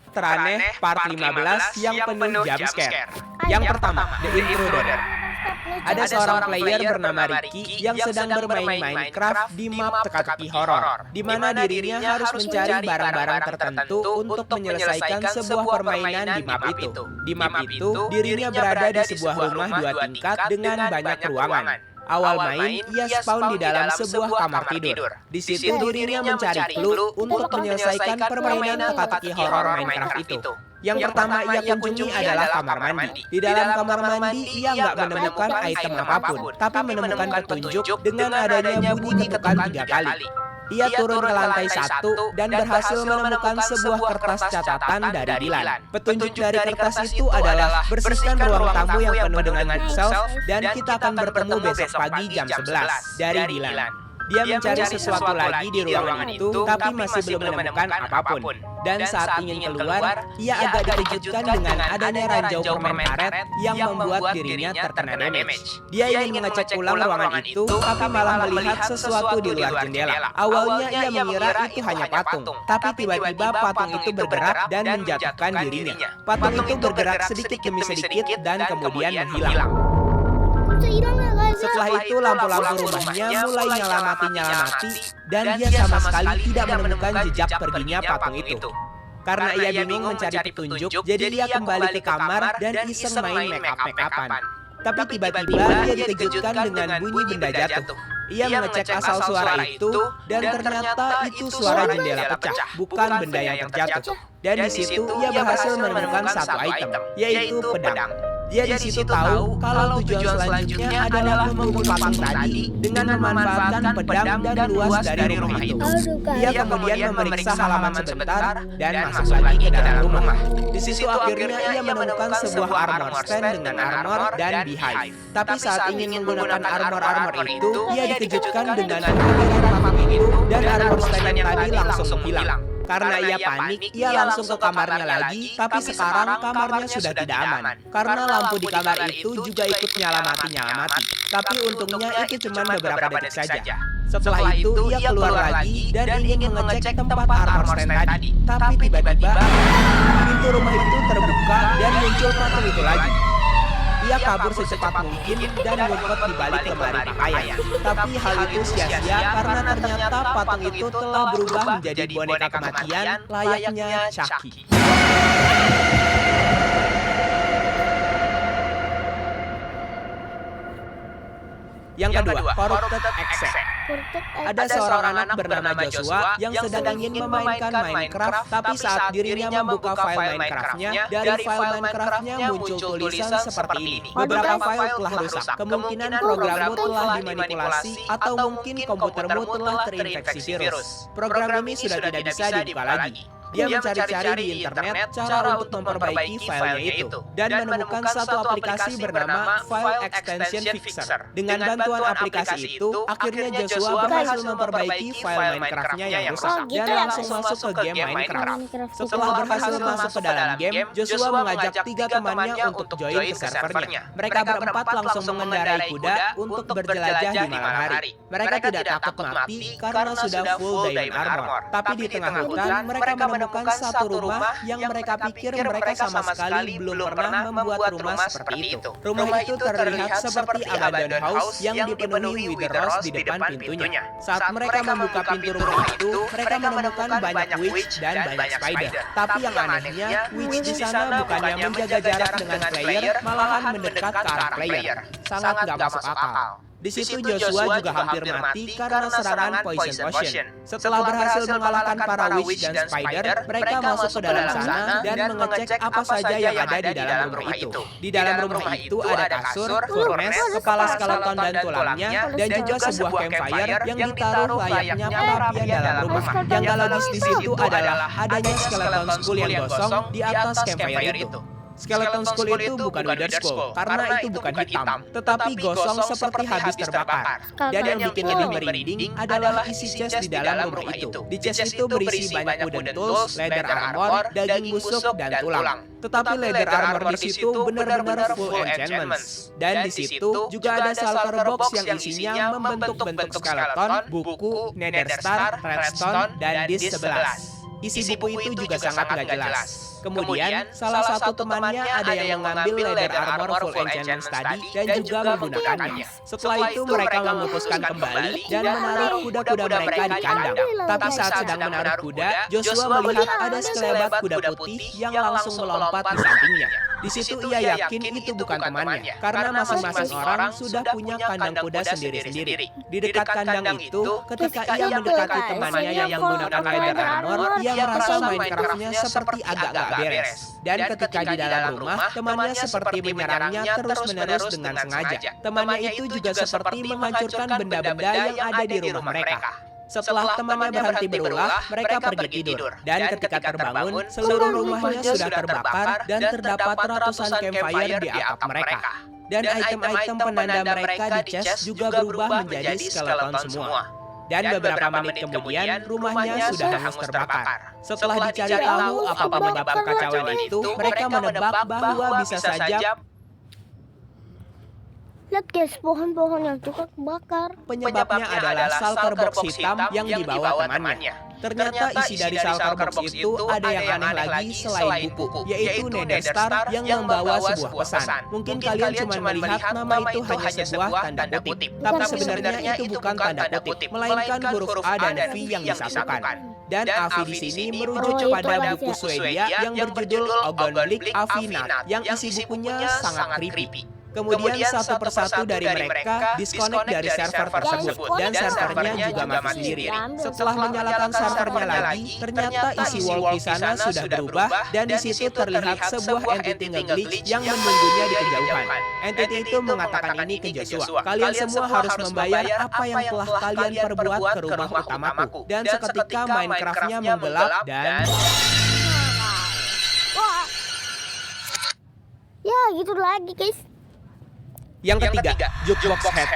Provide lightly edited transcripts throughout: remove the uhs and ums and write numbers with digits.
Teraneh part 15 yang penuh jumpscare. Yang pertama, The Intruder. Ada seorang player bernama Ricky yang sedang bermain Minecraft di map teka-teki horor, di mana dirinya harus mencari barang-barang tertentu untuk menyelesaikan sebuah permainan di map itu. Di map itu, dirinya berada di sebuah rumah 2 tingkat dengan banyak ruangan. Awal main, ia spawn di dalam sebuah kamar tidur. Di situ dirinya mencari clue untuk menyelesaikan permainan teka-teki horor Minecraft itu. Yang pertama ia kunjungi adalah kamar mandi. Di dalam kamar mandi, ia nggak menemukan item apapun, tapi menemukan petunjuk dengan adanya bunyi ketukan 3 kali. Ia turun ke lantai 1 dan berhasil menemukan sebuah kertas catatan dari Dylan. Petunjuk dari kertas itu adalah bersihkan ruang tamu yang penuh dengan bookshelf dan kita akan bertemu besok pagi jam 11 dari Dylan. Dia mencari sesuatu lagi di ruangan itu, tapi masih belum menemukan apapun. Dan saat ingin keluar, ia agak dikejutkan dengan adanya ranjau permen karet yang membuat dirinya terkena damage. Dia ingin mengecek ulang ruangan itu, tapi malah melihat sesuatu di luar jendela. Awalnya ia mengira itu hanya patung, tapi tiba-tiba patung itu bergerak dan menjatuhkan dirinya. Patung itu bergerak sedikit demi sedikit dan kemudian menghilang. Setelah itu lampu-lampu rumahnya mulai nyala-mati dan dia sama sekali tidak menemukan jejak perginya patung itu. Karena ia bingung mencari petunjuk, jadi dia kembali ke kamar dan iseng main make-up-make-upan. Tapi tiba-tiba dia dikejutkan dengan bunyi benda jatuh. Ia mengecek asal suara itu dan ternyata itu suara jendela pecah, bukan benda yang terjatuh. Dan di situ ia berhasil menemukan satu item, yaitu pedang. Dia di situ tahu kalau tujuan selanjutnya adalah membunuh patung tadi dengan memanfaatkan pedang dan luas dari rumah itu. Ia kemudian memeriksa halaman sebentar dan masuk lagi ke dalam rumah. Di situ akhirnya ia menemukan sebuah armor stand dengan armor dan beehive. Tapi saat ingin menggunakan armor itu, ia dikejutkan dengan kehadiran patung itu dan armor stand yang tadi langsung menghilang. Karena ia panik, ia langsung ke kamarnya lagi, tapi sekarang kamarnya sudah tidak aman. Karena lampu di kamar itu juga ikut nyala-mati. Tapi untungnya itu cuma beberapa detik saja. Setelah itu, ia keluar lagi dan ingin mengecek tempat armor stand tadi. Tapi tiba-tiba, pintu rumah itu terbuka dan muncul patung itu lagi. Ia kabur secepat mungkin dan ngumpet di balik lemari pakaian. Tapi hal itu sia-sia karena ternyata patung itu telah berubah menjadi boneka kematian layaknya Chucky. Yang kedua, Corrupted Exe. Ada seorang anak bernama Joshua yang sedang ingin memainkan Minecraft, tapi saat dirinya membuka file Minecraft-nya, dari file Minecraft-nya muncul tulisan seperti ini. Beberapa file telah rusak, kemungkinan programmu telah dimanipulasi, atau mungkin komputermu telah terinfeksi virus. Program ini sudah tidak bisa dibuka lagi. Dia mencari-cari di internet cara untuk memperbaiki filenya itu dan menemukan satu aplikasi bernama File Extension Fixer. Dengan bantuan aplikasi itu, akhirnya Joshua berhasil memperbaiki file Minecraft-nya yang rusak dan langsung masuk ke game Minecraft. Setelah berhasil masuk ke dalam game, Joshua mengajak 3 temannya untuk join ke servernya. Mereka berempat langsung mengendarai kuda untuk berjelajah di malam hari. Mereka tidak takut mati karena sudah full diamond armor. Tapi di tengah hutan, mereka menemukan satu rumah yang mereka pikir mereka sama sekali belum pernah membuat rumah seperti itu. Rumah itu terlihat seperti abandoned house yang dipenuhi wither rose di depan pintunya. Saat mereka membuka pintu rumah itu, mereka menemukan banyak witch dan banyak spider. Tapi yang anehnya, witch di sana bukannya menjaga jarak dengan player, malahan mendekat ke arah player. Sangat gak masuk akal. Di situ Joshua juga hampir mati karena serangan Poison Ocean. Setelah berhasil mengalahkan para witch dan spider, mereka masuk ke dalam sana dan mengecek apa saja yang ada di dalam rumah itu. Di dalam rumah itu ada kasur, furnace, kepala skeleton dan tulangnya, dan juga sebuah campfire yang ditaruh layaknya perapian dalam rumah. Yang gak logis di situ adalah adanya skeleton skull yang gosong di atas campfire itu. Skeleton skull itu bukan wither skull, karena itu bukan hitam, tetapi gosong seperti habis terbakar. Dan yang bikin lebih merinding adalah isi chest di dalam rumah itu. Di chest itu berisi banyak wooden tools, leather armor, daging busuk, dan tulang. Tetapi leather armor di situ benar-benar full enchantments. Dan di situ juga ada shulker box yang isinya membentuk-bentuk skeleton, buku, nether star, redstone, dan disk 11. Isi buku itu juga sangat nggak jelas. Kemudian, salah satu temannya ada yang mengambil leather armor full enchantment tadi dan juga menggunakannya. Setelah itu mereka memutuskan kembali dan menaruh kuda-kuda mereka di kandang. Tapi saat sedang menaruh kuda, Joshua melihat ada sekelebat kuda putih yang langsung melompat di sampingnya. Di situ ia yakin itu bukan temannya, karena masing-masing orang sudah punya kandang kuda sendiri-sendiri. Di dekat kandang itu, ketika ia mendekati temannya yang menggunakan leather armor, ia merasa Minecraft-nya seperti agak gak beres. Dan ketika di dalam rumah, temannya seperti menyerangnya terus-menerus dengan sengaja. Temannya itu juga seperti menghancurkan benda-benda yang ada di rumah mereka. Setelah temannya berhenti berulah, mereka pergi tidur. Dan ketika terbangun, seluruh rumahnya sudah terbakar dan terdapat ratusan campfire di atap mereka. Dan item-item penanda mereka di chest juga berubah menjadi skeleton semua. Dan beberapa menit kemudian, rumahnya sudah hangus terbakar. Setelah dicari tahu apa penyebab kekacauan itu, mereka menebak bahwa bisa saja lihat guys, pohon-pohon yang juga kebakar. Penyebabnya adalah shulker box hitam yang dibawa temannya. Ternyata isi dari shulker box itu ada yang aneh lagi selain buku, yaitu Nether Star yang membawa sebuah pesan. Mungkin kalian cuma melihat nama itu hanya sebuah tanda kutip, tapi sebenarnya itu bukan tanda kutip, melainkan huruf A dan V yang disatukan. Dan Avi di sini merujuk kepada buku Swedia yang berjudul Ogonblick Avinat, yang isi bukunya sangat creepy. Kemudian satu persatu dari mereka disconnect dari server tersebut dan servernya juga mati sendiri. Setelah menyalakan servernya lagi, ternyata isi wall di sana sudah berubah dan di situ terlihat sebuah entity nge-glitch yang menunggunya di kejauhan. Entity itu mengatakan ini ke Joshua, "Kalian semua harus membayar apa yang telah kalian perbuat ke rumah utamaku." Dan seketika Minecraft-nya menggelap dan ya gitu lagi guys. Yang ketiga, Jukebox Head.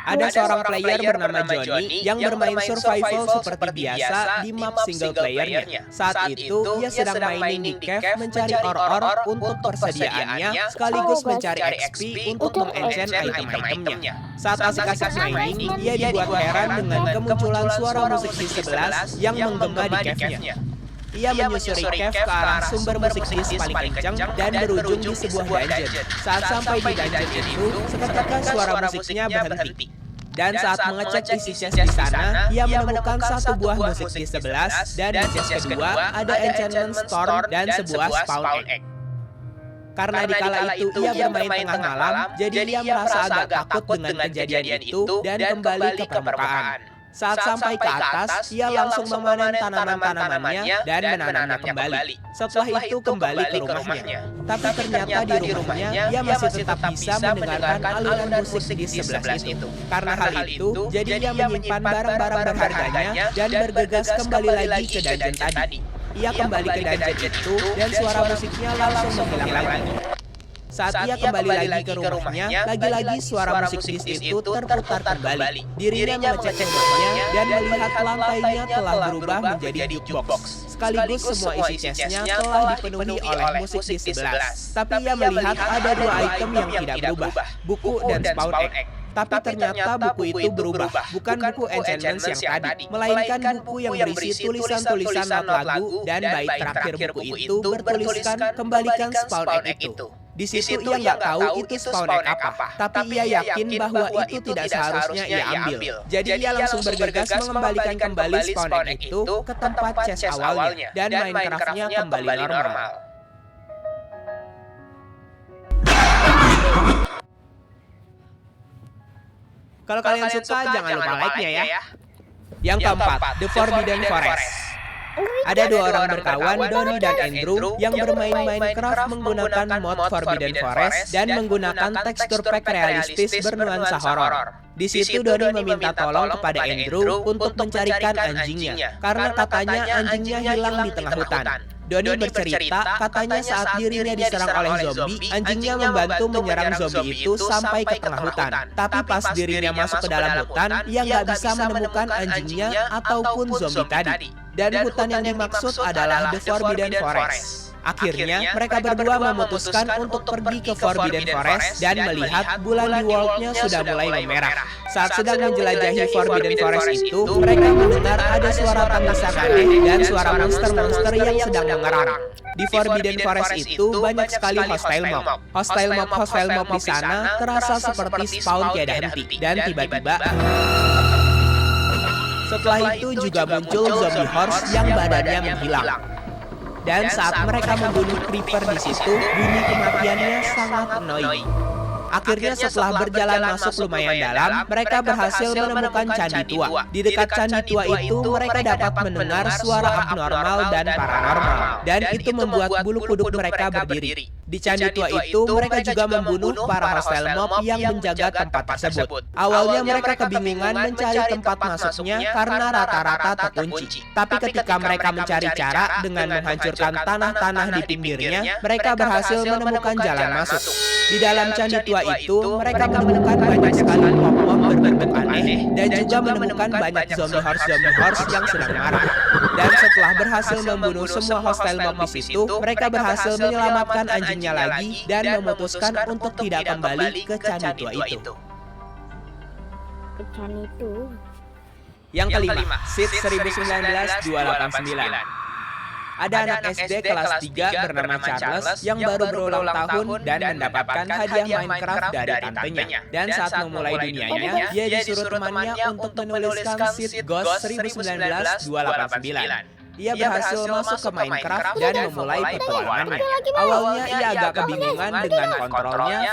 Ada seorang player bernama Johnny yang bermain survival seperti biasa di map single playernya. Saat itu, ia sedang mining di cave mencari ore-ore untuk persediaannya, sekaligus mencari XP untuk mengenchant item-itemnya. Saat asik-asik mining, ia dibuat heran dengan kemunculan suara musik di sebelah yang menggema di cave-nya. Ia menyusuri cave ke arah sumber musik disc paling kencang dan berujung di sebuah dungeon. Saat sampai di dungeon itu, seketika suara musiknya berhenti. Dan saat mengecek isi chest di sana, ia menemukan satu buah musik disc 11 dan di chest kedua ada enchantment storm dan sebuah spawn egg. Karena di kala itu ia bermain tengah malam, jadi ia merasa agak takut dengan kejadian itu dan kembali ke permukaan. Saat sampai ke atas, ia langsung memanen tanaman-tanamannya dan menanamnya kembali. Setelah itu kembali ke rumahnya. Tapi ternyata di rumahnya, ia masih tetap bisa mendengarkan alunan musik di sebelah itu. Karena hal itu, jadi ia menyimpan barang-barang berharganya dan bergegas kembali lagi ke dungeon tadi. Ia kembali ke dungeon itu dan suara musiknya langsung menghilang lagi. Saat ia kembali lagi ke rumahnya, lagi-lagi suara musik disc itu terputar kembali. Dirinya mengecek rumahnya dan melihat lantainya telah berubah menjadi jukebox. Sekaligus semua isi chestnya telah dipenuhi oleh musik disc 11. Tapi ia melihat ada dua item yang tidak berubah, buku dan spawn egg. Tapi ternyata buku itu berubah, bukan buku enchantments yang tadi, melainkan buku yang berisi tulisan-tulisan not lagu dan bait terakhir buku itu bertuliskan kembalikan spawn egg itu. Di situ ia nggak tahu itu spawn egg apa, tapi ia yakin bahwa itu tidak seharusnya ia ambil. Jadi ia langsung bergegas mengembalikan kembali spawn egg itu ke tempat chest awalnya, dan Minecraft-nya kembali normal. Kalau kalian suka, jangan lupa like-nya ya. Yang keempat, The Forbidden Forest. Ada dua orang berkawan, Donny dan Andrew, yang bermain Minecraft menggunakan mod Forbidden Forest dan menggunakan tekstur pack realistis bernuansa horor. Di situ Donny meminta tolong kepada Andrew untuk mencarikan anjingnya, karena katanya anjingnya hilang di tengah hutan. Donny bercerita, katanya saat dirinya diserang oleh zombie, anjingnya membantu menyerang zombie itu sampai ke tengah hutan. Tapi pas dirinya masuk ke dalam hutan, ia nggak bisa menemukan anjingnya ataupun zombie tadi. Dan hutan yang dimaksud adalah The Forbidden Forest. Akhirnya, mereka berdua memutuskan untuk pergi ke Forbidden Forest dan melihat bulan di world-nya sudah mulai memerah. Saat sedang menjelajahi Forbidden Forest itu, mereka mendengar ada suara tangisan aneh dan suara monster-monster yang sedang mengerang. Di Forbidden Forest itu banyak sekali hostile mob. Hostile mob di sana terasa seperti spawn tiada henti. Dan tiba-tiba setelah itu juga muncul zombie horse yang badannya menghilang. Dan saat mereka membunuh creeper di situ, bunyi kematiannya sangat annoying. Akhirnya setelah berjalan masuk lumayan dalam, mereka berhasil menemukan candi tua. Di dekat candi tua itu, mereka dapat mendengar suara abnormal dan paranormal. Dan itu membuat bulu kuduk mereka berdiri. Di candi tua itu, mereka juga membunuh para hostile mob yang menjaga tempat tersebut. Awalnya mereka kebingungan mencari tempat masuknya karena rata-rata terkunci. Tapi ketika mereka mencari cara dengan menghancurkan tanah-tanah di pinggirnya, mereka berhasil menemukan jalan masuk. Di dalam candi tua itu, mereka menemukan banyak sekali mob-mob berbentuk aneh dan juga menemukan banyak zombie horse yang sedang marah. Dan setelah berhasil membunuh semua hostile mob di situ, mereka berhasil menyelamatkan anjingnya lagi dan memutuskan untuk tidak kembali ke candi tua itu. Ke candi itu. Yang kelima, Seed 19-289. Ada anak SD kelas 3 bernama Charles yang baru berulang tahun dan mendapatkan hadiah Minecraft dari tantenya. Dan saat memulai dunianya, dia disuruh temannya untuk menuliskan Seed Ghost 19-289. Ia berhasil masuk ke Minecraft dan memulai petualangannya. Awalnya ia agak kebingungan dengan kontrolnya